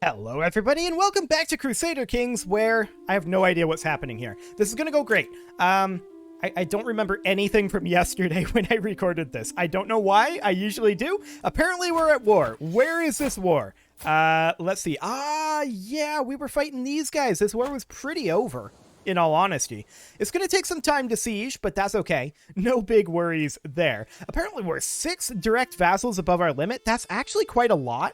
Hello everybody and welcome back to Crusader Kings, where I have no idea what's happening here. This is gonna go great. I don't remember anything from yesterday when I recorded this. I don't know why, I usually do. Apparently we're at war. Where is this war? Let's see. Yeah, we were fighting these guys. This war was pretty over, in all honesty. It's gonna take some time to siege, but that's okay. No big worries there. Apparently we're 6 direct vassals above our limit. That's actually quite a lot.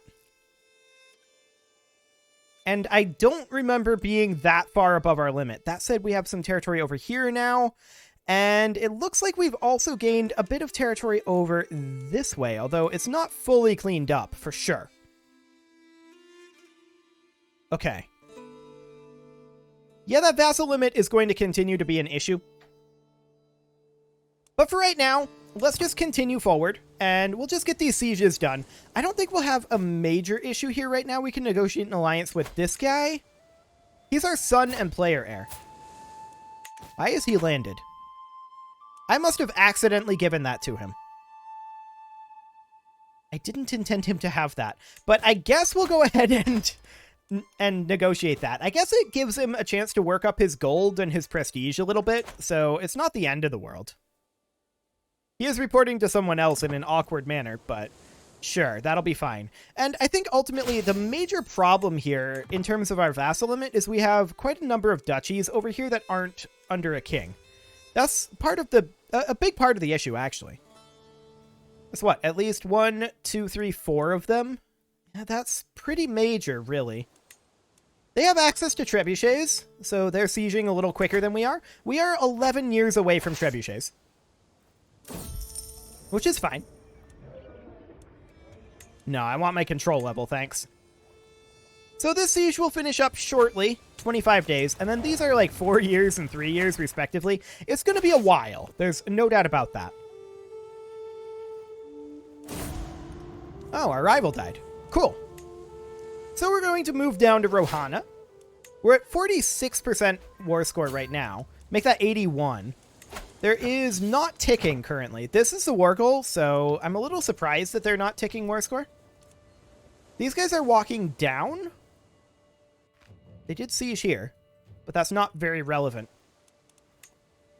And I don't remember being that far above our limit. That said, we have some territory over here now. And it looks like we've also gained a bit of territory over this way, although it's not fully cleaned up, for sure. Okay. Yeah, that vassal limit is going to continue to be an issue. But for right now, let's just continue forward, and we'll just get these sieges done. I don't think we'll have a major issue here right now. We can negotiate an alliance with this guy. He's our son and player heir. Why is he landed? I must have accidentally given that to him. I didn't intend him to have that, but I guess we'll go ahead and negotiate that. I guess it gives him a chance to work up his gold and his prestige a little bit, so it's not the end of the world. He is reporting to someone else in an awkward manner, but sure, that'll be fine. And I think ultimately the major problem here in terms of our vassal limit is we have quite a number of duchies over here that aren't under a king. That's part of a big part of the issue, actually. That's what, at least 1, 2, 3, 4 of them? Yeah, that's pretty major, really. They have access to trebuchets, so they're sieging a little quicker than we are. We are 11 years away from trebuchets, which is fine. No, I want my control level, thanks. So this siege will finish up shortly, 25 days, and then these are like 4 years and 3 years, respectively. It's going to be a while. There's no doubt about that. Oh, our rival died. Cool. So we're going to move down to Rohana. We're at 46% war score right now. Make that 81. There is not ticking currently. This is the war goal, so I'm a little surprised that they're not ticking war score. These guys are walking down. They did siege here, but that's not very relevant.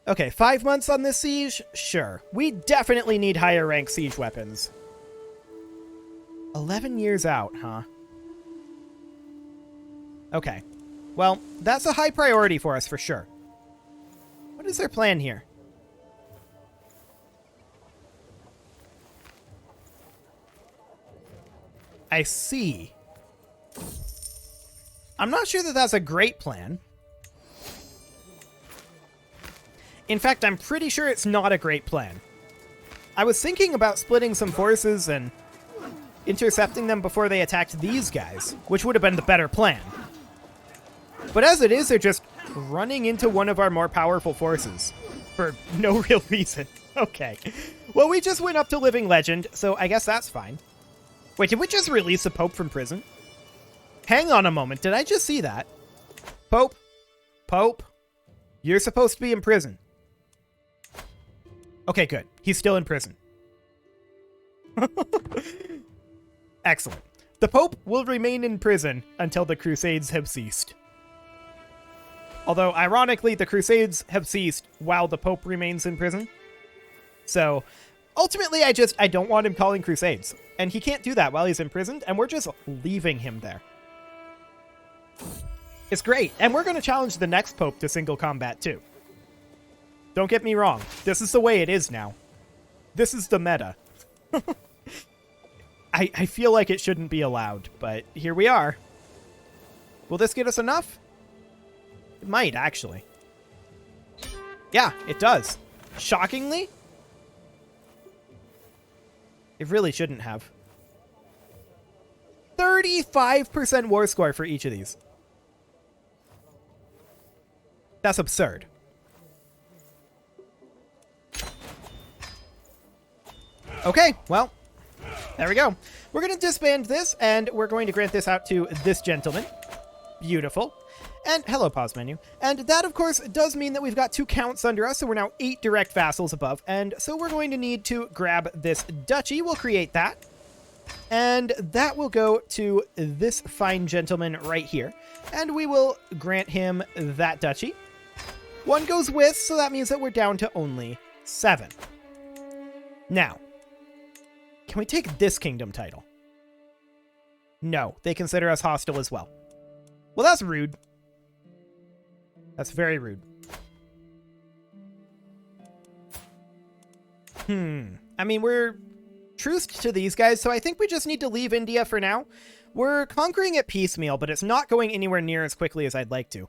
Okay, 5 months on this siege? Sure. We definitely need higher rank siege weapons. 11 years out, huh? Okay. Well, that's a high priority for us for sure. What is their plan here? I see. I'm not sure that that's a great plan. In fact, I'm pretty sure it's not a great plan. I was thinking about splitting some forces and intercepting them before they attacked these guys, which would have been the better plan. But as it is, they're just running into one of our more powerful forces for no real reason. Okay. Well, we just went up to Living Legend, so I guess that's fine. Wait, did we just release the Pope from prison? Hang on a moment, did I just see that? Pope? Pope? You're supposed to be in prison. Okay, good. He's still in prison. Excellent. The Pope will remain in prison until the Crusades have ceased. Although, ironically, the Crusades have ceased while the Pope remains in prison. So, ultimately, I don't want him calling Crusades. And he can't do that while he's imprisoned, and we're just leaving him there. It's great, and we're going to challenge the next Pope to single combat, too. Don't get me wrong, this is the way it is now. This is the meta. I feel like it shouldn't be allowed, but here we are. Will this get us enough? It might, actually. Yeah, it does. Shockingly, it really shouldn't have. 35% war score for each of these. That's absurd. Okay, well, there we go. We're going to disband this, and we're going to grant this out to this gentleman. Beautiful. And hello, pause menu. And that, of course, does mean that we've got 2 counts under us, so we're now 8 direct vassals above. And so we're going to need to grab this duchy. We'll create that. And that will go to this fine gentleman right here. And we will grant him that duchy. 1 goes with, so that means that we're down to only 7. Now, can we take this kingdom title? No, they consider us hostile as well. Well, that's rude. That's very rude. I mean, we're truced to these guys, so I think we just need to leave India for now. We're conquering it piecemeal, but it's not going anywhere near as quickly as I'd like to.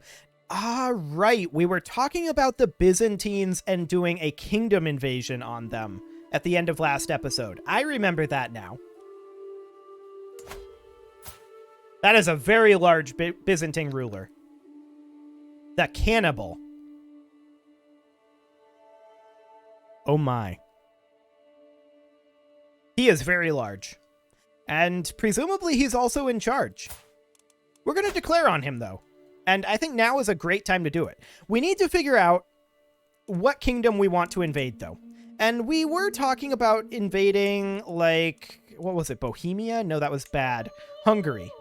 Ah, right. We were talking about the Byzantines and doing a kingdom invasion on them at the end of last episode. I remember that now. That is a very large Byzantine ruler. The cannibal. Oh my. He is very large. And presumably he's also in charge. We're going to declare on him, though. And I think now is a great time to do it. We need to figure out what kingdom we want to invade, though. And we were talking about invading, like, what was it, Bohemia? No, that was bad. Hungary.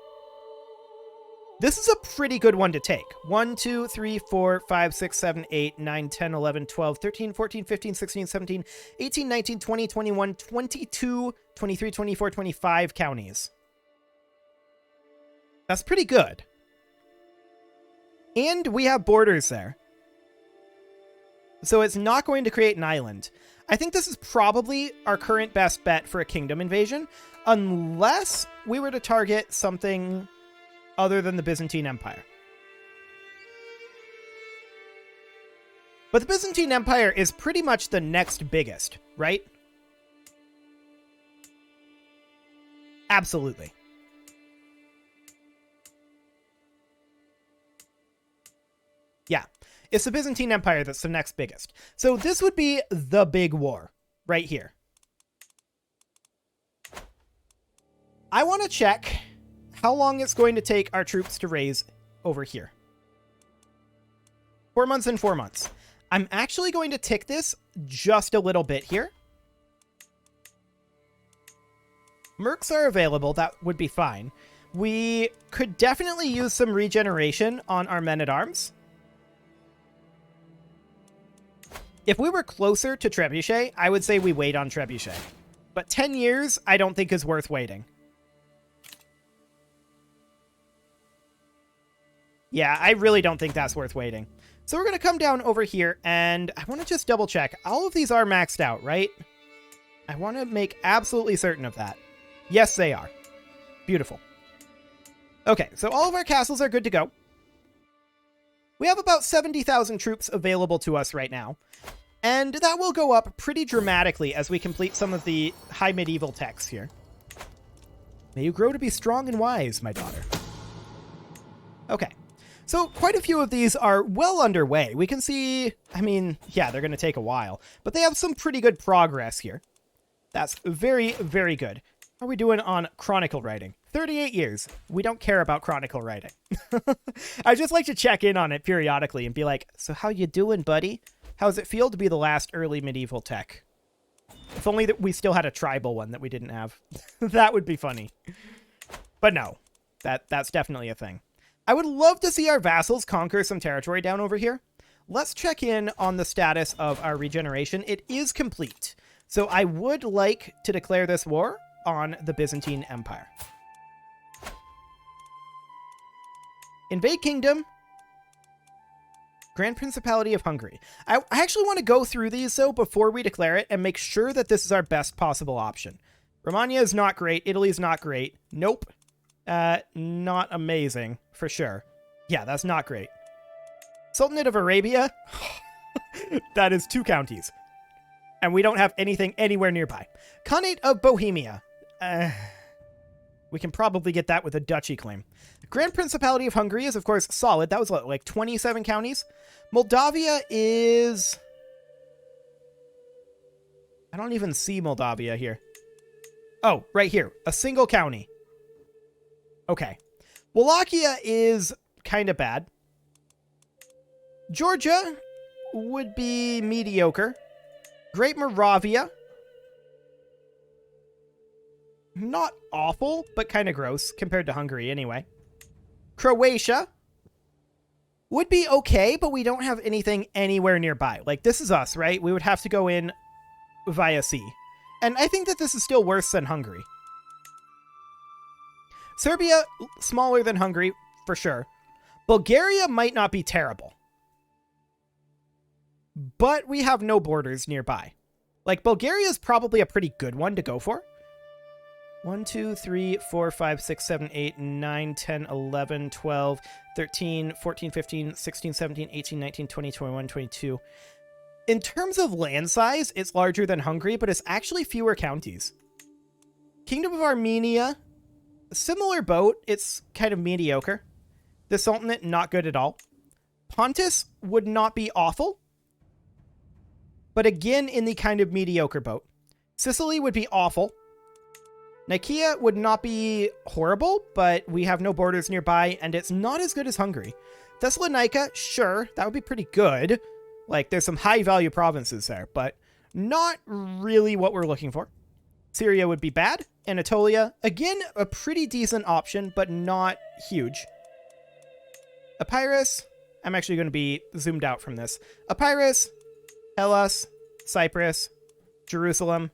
This is a pretty good one to take. 1, 2, 3, 4, 5, 6, 7, 8, 9, 10, 11, 12, 13, 14, 15, 16, 17, 18, 19, 20, 21, 22, 23, 24, 25 counties. That's pretty good. And we have borders there. So it's not going to create an island. I think this is probably our current best bet for a kingdom invasion, unless we were to target something other than the Byzantine Empire. But the Byzantine Empire is pretty much the next biggest, right? Absolutely. Yeah, it's the Byzantine Empire that's the next biggest. So this would be the big war right here. I want to check how long it's going to take our troops to raise over here. 4 months and 4 months. I'm actually going to tick this just a little bit here. Mercs are available. That would be fine. We could definitely use some regeneration on our men-at-arms. If we were closer to Trebuchet, I would say we wait on Trebuchet. But 10 years, I don't think is worth waiting. Yeah, I really don't think that's worth waiting. So we're going to come down over here, and I want to just double check. All of these are maxed out, right? I want to make absolutely certain of that. Yes, they are. Beautiful. Okay, so all of our castles are good to go. We have about 70,000 troops available to us right now. And that will go up pretty dramatically as we complete some of the high medieval texts here. May you grow to be strong and wise, my daughter. Okay. So quite a few of these are well underway. We can see, I mean, yeah, they're going to take a while, but they have some pretty good progress here. That's very, very good. How are we doing on chronicle writing? 38 years. We don't care about chronicle writing. I just like to check in on it periodically and be like, so how you doing, buddy? How does it feel to be the last early medieval tech? If only that we still had a tribal one that we didn't have. That would be funny. But no, that's definitely a thing. I would love to see our vassals conquer some territory down over here. Let's check in on the status of our regeneration. It is complete. So I would like to declare this war on the Byzantine Empire. Invade Kingdom. Grand Principality of Hungary. I actually want to go through these, though, before we declare it and make sure that this is our best possible option. Romania is not great. Italy is not great. Nope. Not amazing, for sure. Yeah, that's not great. Sultanate of Arabia. That is 2 counties. And we don't have anything anywhere nearby. Khanate of Bohemia. We can probably get that with a duchy claim. Grand Principality of Hungary is, of course, solid. That was, what, like 27 counties? Moldavia is... I don't even see Moldavia here. Oh, right here. A single county. Okay. Wallachia is kind of bad. Georgia would be mediocre. Great Moravia. Not awful, but kind of gross compared to Hungary anyway. Croatia would be okay, but we don't have anything anywhere nearby. Like, this is us, right? We would have to go in via sea. And I think that this is still worse than Hungary. Serbia, smaller than Hungary, for sure. Bulgaria might not be terrible. But we have no borders nearby. Like, Bulgaria is probably a pretty good one to go for. 1, 2, 3, 4, 5, 6, 7, 8, 9, 10, 11, 12, 13, 14, 15, 16, 17, 18, 19, 20, 21, 22. In terms of land size, it's larger than Hungary, but it's actually fewer counties. Kingdom of Armenia, similar boat. It's kind of mediocre. The Sultanate, not good at all. Pontus would not be awful, but again, in the kind of mediocre boat. Sicily would be awful. Nicaea would not be horrible, but we have no borders nearby, and it's not as good as Hungary. Thessalonica, sure, that would be pretty good. Like, there's some high-value provinces there, but not really what we're looking for. Syria would be bad. Anatolia, again, a pretty decent option, but not huge. Epirus, I'm actually going to be zoomed out from this. Epirus, Hellas, Cyprus, Jerusalem,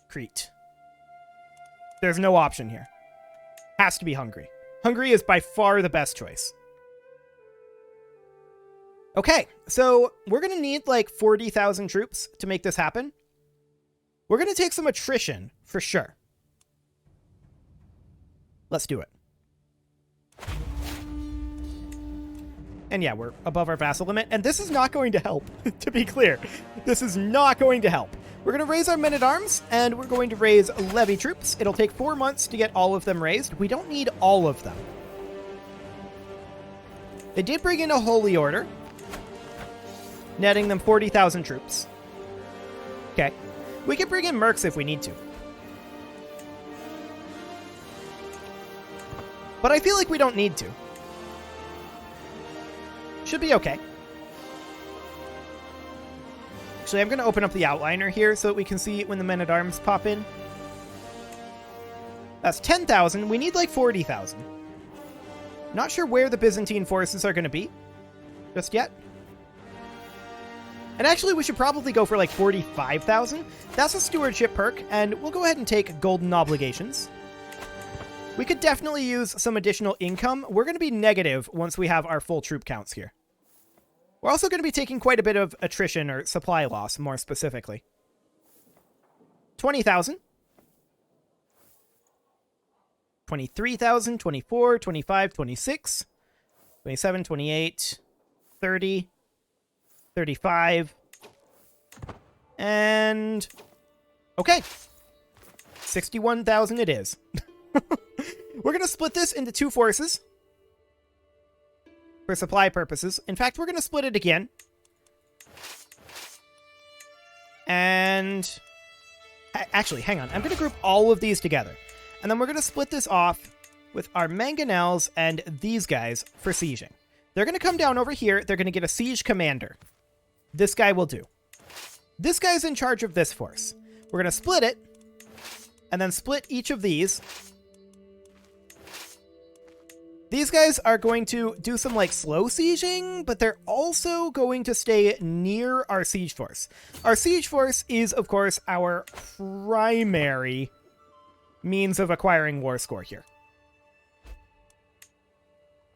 Crete. There's no option here. Has to be Hungary. Hungary is by far the best choice. Okay, so we're going to need like 40,000 troops to make this happen. We're going to take some attrition, for sure. Let's do it. And yeah, we're above our vassal limit, and this is not going to help, to be clear. This is not going to help. We're going to raise our men-at-arms, and we're going to raise levy troops. It'll take 4 months to get all of them raised. We don't need all of them. They did bring in a holy order, netting them 40,000 troops. Okay. We can bring in mercs if we need to. But I feel like we don't need to. Should be okay. Actually, I'm going to open up the outliner here so that we can see when the men-at-arms pop in. That's 10,000. We need like 40,000. Not sure where the Byzantine forces are going to be just yet. And actually, we should probably go for like 45,000. That's a stewardship perk, and we'll go ahead and take golden obligations. We could definitely use some additional income. We're going to be negative once we have our full troop counts here. We're also going to be taking quite a bit of attrition or supply loss, more specifically. 20,000. 23,000, 24, 25, 26, 27, 28, 30, 35, and... okay. 61,000 it is. We're going to split this into 2 forces for supply purposes. In fact, we're going to split it again. And... actually, hang on. I'm going to group all of these together. And then we're going to split this off with our mangonels and these guys for sieging. They're going to come down over here. They're going to get a siege commander. This guy will do. This guy's in charge of this force. We're going to split it. And then split each of these. These guys are going to do some, like, slow sieging, but they're also going to stay near our siege force. Our siege force is, of course, our primary means of acquiring war score here.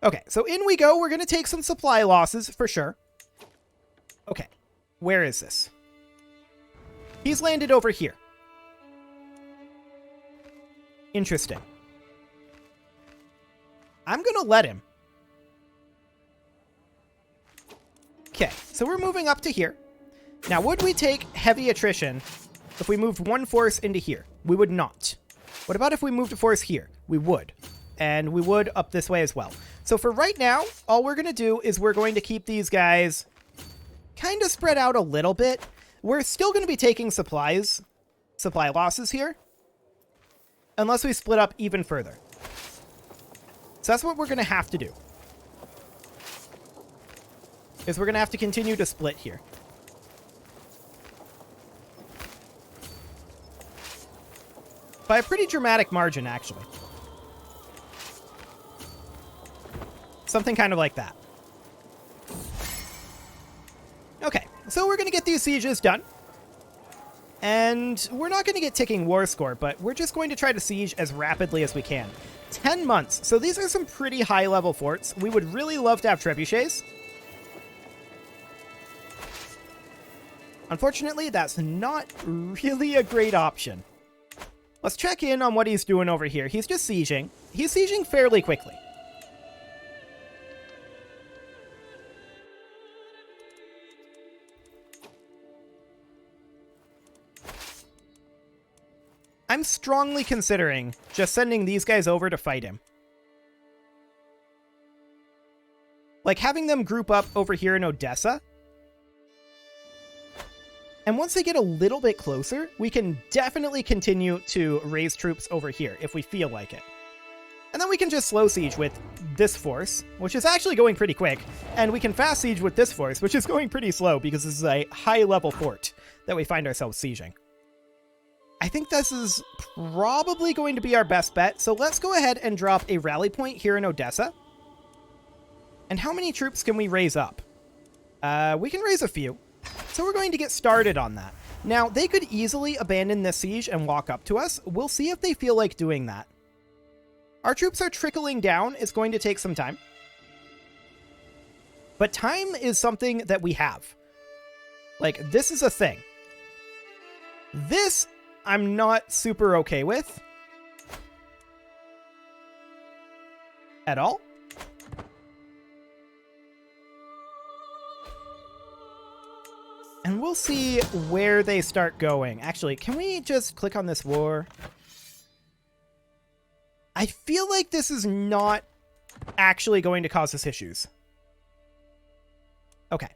Okay, so in we go. We're going to take some supply losses, for sure. Okay, where is this? He's landed over here. Interesting. I'm going to let him. Okay, so we're moving up to here. Now, would we take heavy attrition if we moved one force into here? We would not. What about if we moved a force here? We would. And we would up this way as well. So for right now, all we're going to do is we're going to keep these guys kind of spread out a little bit. We're still going to be taking supply losses here, unless we split up even further. So that's what we're going to have to do. Is we're going to have to continue to split here. By a pretty dramatic margin, actually. Something kind of like that. Okay, so we're going to get these sieges done. And we're not going to get ticking war score, but we're just going to try to siege as rapidly as we can. 10 months. So these are some pretty high-level forts. We would really love to have trebuchets. Unfortunately, that's not really a great option. Let's check in on what he's doing over here. He's just sieging. He's sieging fairly quickly. I'm strongly considering just sending these guys over to fight him. Like having them group up over here in Odessa. And once they get a little bit closer, we can definitely continue to raise troops over here if we feel like it. And then we can just slow siege with this force, which is actually going pretty quick. And we can fast siege with this force, which is going pretty slow because this is a high-level fort that we find ourselves sieging. I think this is probably going to be our best bet, so let's go ahead and drop a rally point here in Odessa. And how many troops can we raise up? We can raise a few, so we're going to get started on that. Now, they could easily abandon this siege and walk up to us. We'll see if they feel like doing that. Our troops are trickling down. It's going to take some time. But time is something that we have. Like, this is a thing. This I'm not super okay with. At all. And we'll see where they start going. Actually, can we just click on this war? I feel like this is not actually going to cause us issues. Okay.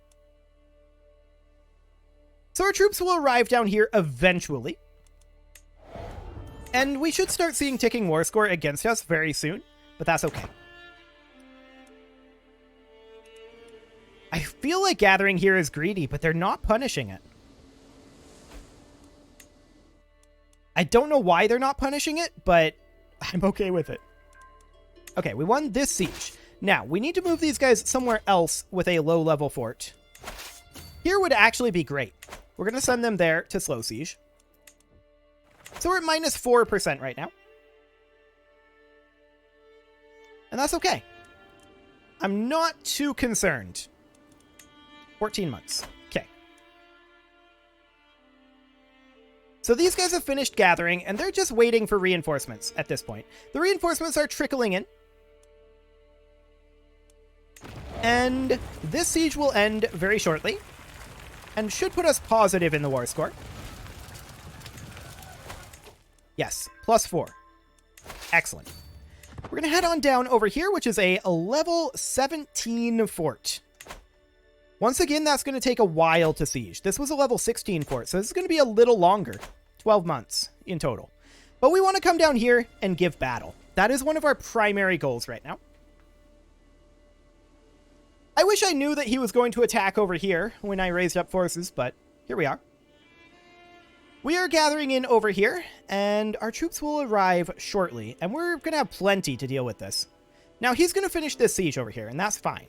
So our troops will arrive down here eventually. And we should start seeing ticking war score against us very soon, but that's okay. I feel like gathering here is greedy, but they're not punishing it. I don't know why they're not punishing it, but I'm okay with it. Okay, we won this siege. Now, we need to move these guys somewhere else with a low-level fort. Here would actually be great. We're going to send them there to slow siege. So we're at minus 4% right now. And that's okay. I'm not too concerned. 14 months. Okay. So these guys have finished gathering, and they're just waiting for reinforcements at this point. The reinforcements are trickling in. And this siege will end very shortly, and should put us positive in the war score. Yes, +4. Excellent. We're going to head on down over here, which is a level 17 fort. Once again, that's going to take a while to siege. This was a level 16 fort, so this is going to be a little longer. 12 months in total. But we want to come down here and give battle. That is one of our primary goals right now. I wish I knew that he was going to attack over here when I raised up forces, but here we are. We are gathering in over here, and our troops will arrive shortly, and we're going to have plenty to deal with this. Now, he's going to finish this siege over here, and that's fine.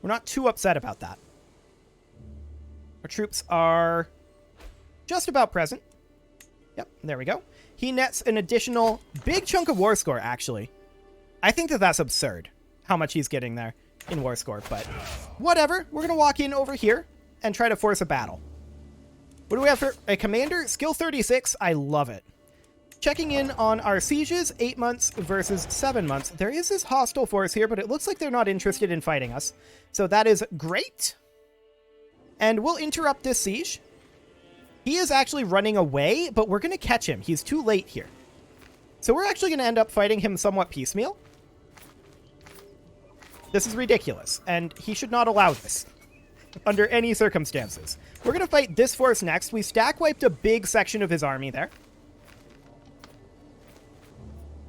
We're not too upset about that. Our troops are just about present. Yep, there we go. He nets an additional big chunk of war score, actually. I think that that's absurd, how much he's getting there in war score, but whatever. We're going to walk in over here and try to force a battle. What do we have for a commander? Skill 36. I love it. Checking in on our sieges, 8 months versus 7 months. There is this hostile force here, but it looks like they're not interested in fighting us. So that is great. And we'll interrupt this siege. He is actually running away, but we're going to catch him. He's too late here. So we're actually going to end up fighting him somewhat piecemeal. This is ridiculous, and he should not allow this under any circumstances. We're going to fight this force next. We stack wiped a big section of his army there.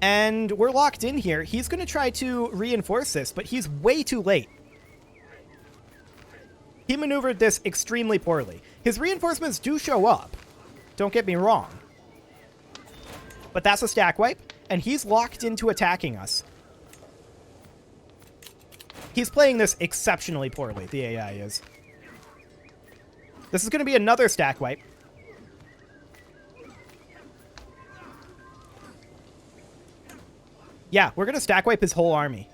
And we're locked in here. He's going to try to reinforce this, but he's way too late. He maneuvered this extremely poorly. His reinforcements do show up. Don't get me wrong. But that's a stack wipe, and he's locked into attacking us. He's playing this exceptionally poorly, the AI is. This is going to be another stack wipe. Yeah, we're going to stack wipe his whole army.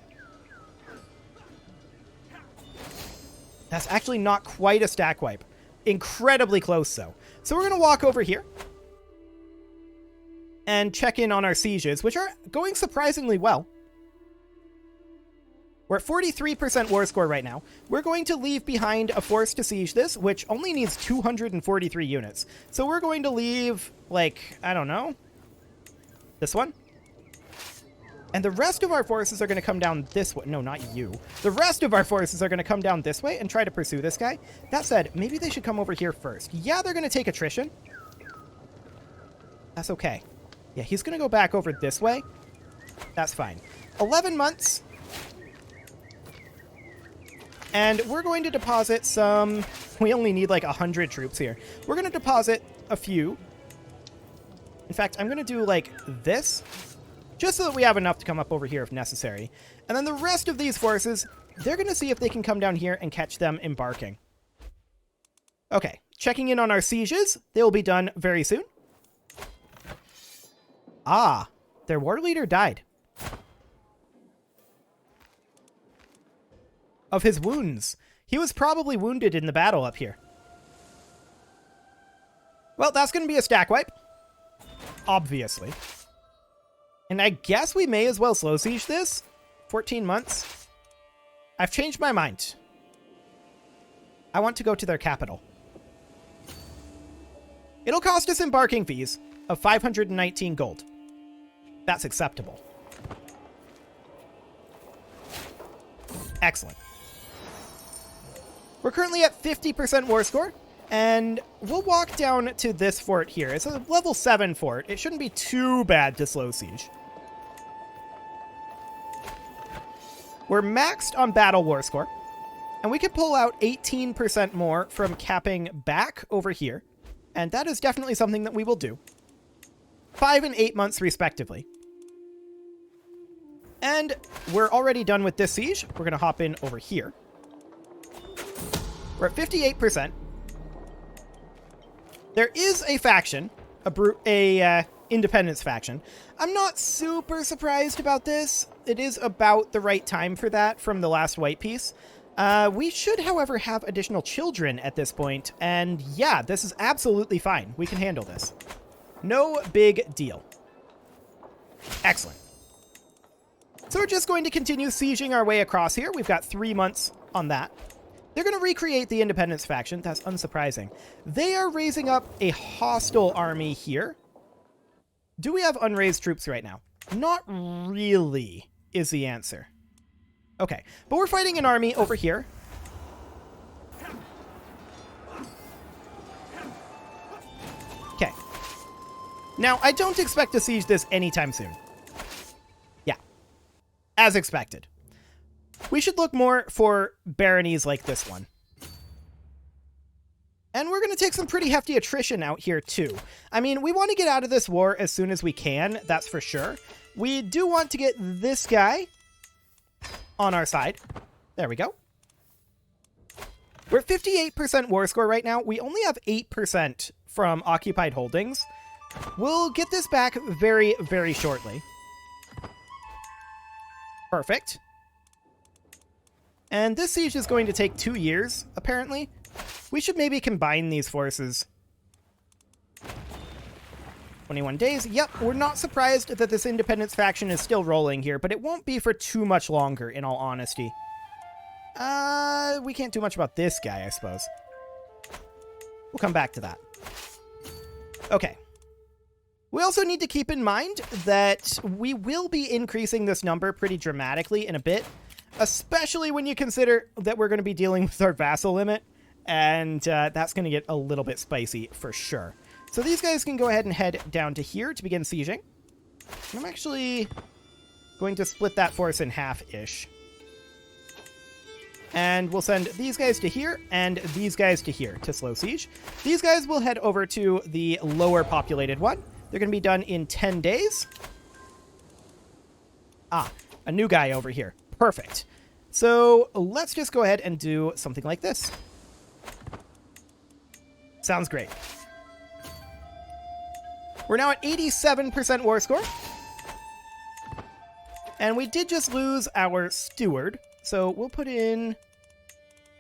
That's actually not quite a stack wipe. Incredibly close, though. So we're going to walk over here and check in on our sieges, which are going surprisingly well. We're at 43% war score right now. We're going to leave behind a force to siege this, which only needs 243 units. So we're going to leave, like, I don't know, this one. And the rest of our forces are going to come down this way. No, not you. The rest of our forces are going to come down this way and try to pursue this guy. That said, maybe they should come over here first. Yeah, they're going to take attrition. That's okay. Yeah, he's going to go back over this way. That's fine. 11 months. And we're going to deposit some... We only need like 100 troops here. We're going to deposit a few. In fact, I'm going to do like this, just so that we have enough to come up over here if necessary. And then the rest of these forces, they're going to see if they can come down here and catch them embarking. Okay, checking in on our sieges. They will be done very soon. Ah, their war leader died. Of his wounds. He was probably wounded in the battle up here. Well, that's going to be a stack wipe. Obviously. And I guess we may as well slow siege this. 14 months. I've changed my mind. I want to go to their capital. It'll cost us embarking fees of 519 gold. That's acceptable. Excellent. We're currently at 50% war score, and we'll walk down to this fort here. It's a level 7 fort. It shouldn't be too bad to slow siege. We're maxed on battle war score, and we could pull out 18% more from capping back over here, and that is definitely something that we will do. 5 and 8 months respectively. And we're already done with this siege. We're going to hop in over here. We're at 58%. There is a faction, a independence faction. I'm not super surprised about this. It is about the right time for that from the last white piece. We should, however, have additional children at this point. And yeah, this is absolutely fine. We can handle this. No big deal. Excellent. So we're just going to continue sieging our way across here. We've got 3 months on that. They're going to recreate the independence faction. That's unsurprising. They are raising up a hostile army here. Do we have unraised troops right now? Not really is the answer. Okay, but we're fighting an army over here. Okay. Now, I don't expect to siege this anytime soon. Yeah. As expected. We should look more for baronies like this one. And we're going to take some pretty hefty attrition out here, too. I mean, we want to get out of this war as soon as we can, that's for sure. We do want to get this guy on our side. There we go. We're at 58% war score right now. We only have 8% from occupied holdings. We'll get this back very, very shortly. Perfect. And this siege is going to take 2 years, apparently. We should maybe combine these forces. 21 days. Yep, we're not surprised that this independence faction is still rolling here, but it won't be for too much longer, in all honesty. We can't do much about this guy, I suppose. We'll come back to that. Okay. We also need to keep in mind that we will be increasing this number pretty dramatically in a bit, especially when you consider that we're going to be dealing with our vassal limit, and that's going to get a little bit spicy for sure. So these guys can go ahead and head down to here to begin sieging. I'm actually going to split that force in half-ish. And we'll send these guys to here and these guys to here to slow siege. These guys will head over to the lower populated one, They're going to be done in 10 days. Ah, a new guy over here. Perfect. So let's just go ahead and do something like this. Sounds great. We're now at 87% war score. And we did just lose our steward. So we'll put in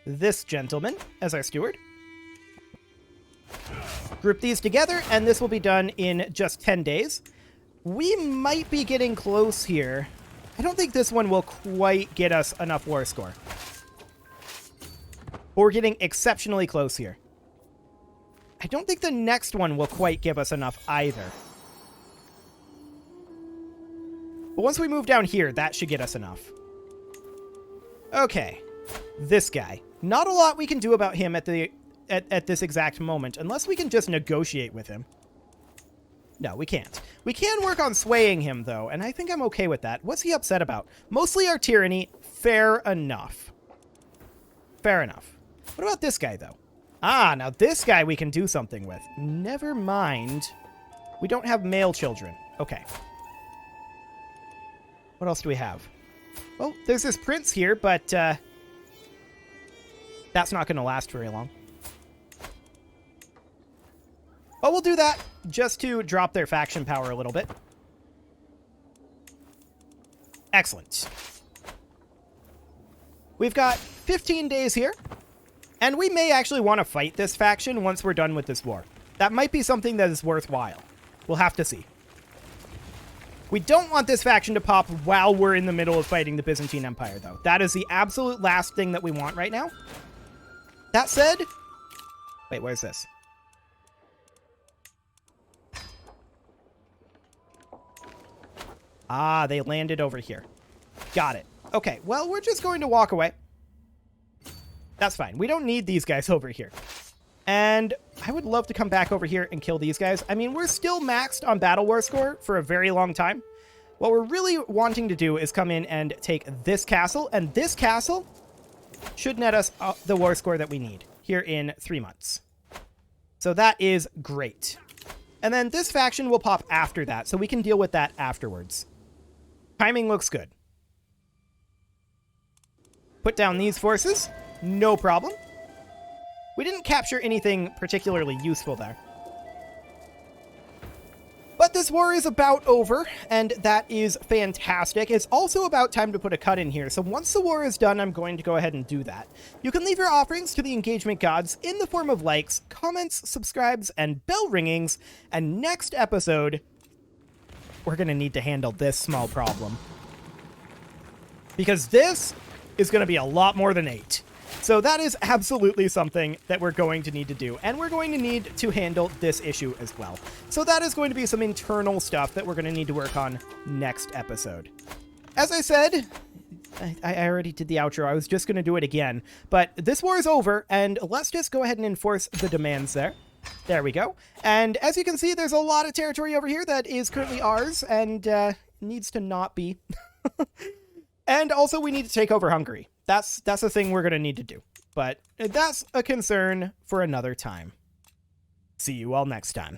this gentleman as our steward. Group these together, and this will be done in just 10 days. We might be getting close here. I don't think this one will quite get us enough war score. But we're getting exceptionally close here. I don't think the next one will quite give us enough either. But once we move down here, that should get us enough. Okay. This guy. Not a lot we can do about him at this exact moment, unless we can just negotiate with him. No, we can't. We can work on swaying him, though, and I think I'm okay with that. What's he upset about? Mostly our tyranny. Fair enough. Fair enough. What about this guy, though? Ah, now this guy we can do something with. Never mind. We don't have male children. Okay. What else do we have? Well, there's this prince here, but that's not going to last very long. But we'll do that just to drop their faction power a little bit. Excellent. We've got 15 days here. And we may actually want to fight this faction once we're done with this war. That might be something that is worthwhile. We'll have to see. We don't want this faction to pop while we're in the middle of fighting the Byzantine Empire, though. That is the absolute last thing that we want right now. That said... Wait, where's this? Ah, they landed over here. Got it. Okay, well, we're just going to walk away. That's fine. We don't need these guys over here. And I would love to come back over here and kill these guys. I mean, we're still maxed on Battle War score for a very long time. What we're really wanting to do is come in and take this castle. And this castle should net us the war score that we need here in 3 months. So that is great. And then this faction will pop after that, so we can deal with that afterwards. Timing looks good. Put down these forces. No problem. We didn't capture anything particularly useful there. But this war is about over, and that is fantastic. It's also about time to put a cut in here, so once the war is done, I'm going to go ahead and do that. You can leave your offerings to the engagement gods in the form of likes, comments, subscribes, and bell ringings, and next episode, we're going to need to handle this small problem. Because this is going to be a lot more than 8. So that is absolutely something that we're going to need to do, and we're going to need to handle this issue as well. So that is going to be some internal stuff that we're going to need to work on next episode. As I said, I already did the outro. I was just going to do it again, but this war is over, and let's just go ahead and enforce the demands there. There we go. And as you can see, there's a lot of territory over here that is currently ours and needs to not be. And also we need to take over Hungary. That's a thing we're going to need to do. But that's a concern for another time. See you all next time.